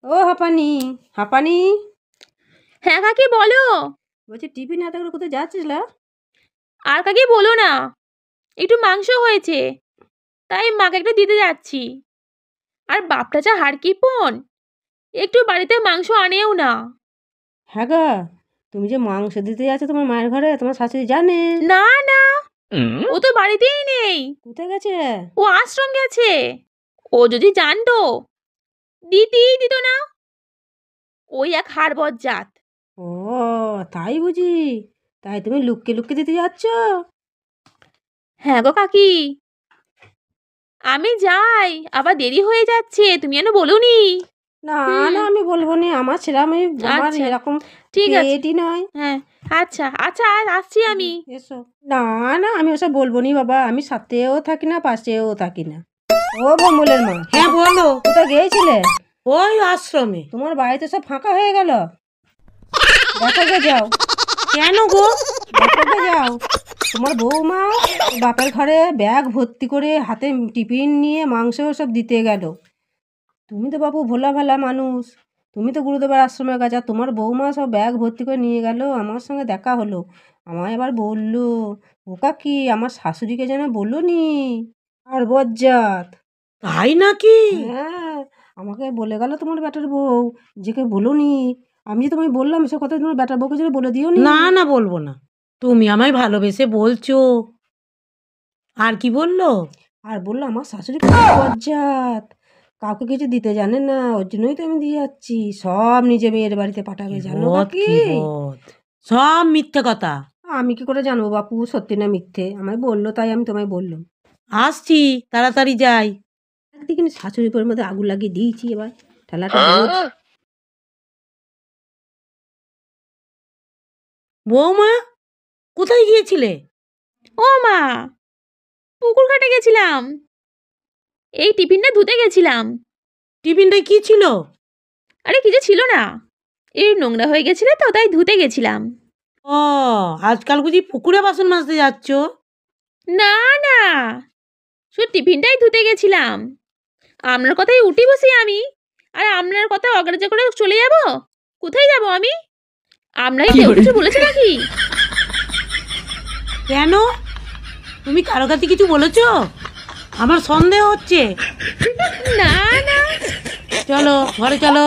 ও হাঁপানি, হাঁপানি। হ্যাঁ কাকি বলো। বলছি টিফিন হাতে করে কোথায় যাচ্ছিস লা? আর কাকি বলো না, একটু মাংস হয়েছে, তাই মাকে একটু দিতে যাচ্ছি। আর বাপটা যা হাড়কিপন, একটু বাড়িতে মাংস আনেও না। হ্যাঁ গা, তুমি যে মাংস দিতে যাচ্ছ তোমার মায়ের ঘরে, তোমার শাশুড়ি জানে? না না, ও তো বাড়িতেই নেই, কোথায় গেছে? ও আশ্রম গেছে। ও যদি জানতো, দিতেই দিত না। ওই এক হাড়বদ জাত। ও তাই বুঝি, তাই তুমি লুকিয়ে লুকিয়ে দিতে যাচ্ছ? হ্যাঁ গো কাকি, আমি যাই, আবার দেরি হয়ে যাচ্ছে, তুমি যেন বলোনি। না না, আমি বলবো নি, আমার সেরকম আমার আচ্ছা এরকম ঠিক আছে। পেটই নয়। হ্যাঁ আচ্ছা আচ্ছা, আজ আসছি আমি। এসো। না না, আমি ওসব বলবো নি বাবা, আমি সাথেও থাকি না পাশেও থাকি না। ও ভম্বলের মা। হ্যাঁ বলো। কোথায় গিয়েছিলে? ওই আশ্রমে। তোমার বাড়িতে সব ফাঁকা হয়ে গেল, দেখো গে যাও, কেন গো? দেখো গে যাও। তোমার বৌমা বাপের ঘরে ব্যাগ ভর্তি করে হাতে টিফিন নিয়ে মাংস সব দিতে গেল। তুমি তো বাবু ভোলা ভালা মানুষ, তুমি তো গুরুদেবের আশ্রমে গেছো, আর তোমার বৌমা সব ব্যাগ ভর্তি করে নিয়ে গেল। আমার সঙ্গে দেখা হলো, আমায় এবার বললো, ও কাকি আমার শাশুড়িকে যেন বললো নি, আর বজ্জাত। তাই নাকি? হ্যাঁ, আমাকে বলে গেল তোমার বেটার বউ, যেকে বলো নি। আমি যে তোমায় বললাম এসব কথা, তোমার বেটার বউকে যেন বলে দিও নি। না না, বলবো না। তুমি আমায় ভালোবেসে বলছো। আর কি বললো? আর বললো আমার শাশুড়ি খুব বজ্জাত, কাউকে কিছু দিতে জানে না, ওর জন্যই তো আমি দিয়ে যাচ্ছি, সব নিজে মেয়ের বাড়িতে পাঠাবে, জানো বদ কাকি? কি বদ, সব মিথ্যে কথা। আমি কি করে জানবো বাপু সত্যি না মিথ্যে? আমায় বললো তাই আমি তোমায় বললাম। আসছি, তাড়াতাড়ি যাই। একদিকে শাশুড়ির পরের মধ্যে আগুন লাগিয়ে দিয়েছি, এবার ঠেলাটা বোঝ। বৌমা, কোথায় গিয়েছিলে? ও মা, পুকুর ঘাটে গেছিলাম, এই টিফিনটা ধুতে গেছিলাম। টিফিনটায় কি ছিল? আরে কিছু ছিল না, এই নোংরা হয়ে গেছিল তো, তাই ধুতে গেছিলাম। ও, আজকাল বুঝি পুকুরে বাসন মাজতে যাচ্ছ? না না, শুধু টিফিনটাই ধুতে গেছিলাম। আপনার কথাই উঠি বসি আমি, আর আপনার কথা অগ্রাহ্য করে চলে যাব? কোথায় যাব আমি? আপনারই কেউ কিছু বলেছে নাকি? কেন? তুমি কারো কাছে কিছু বলেছো? আমার সন্দেহ হচ্ছে। না না, চলো ঘরে চলো।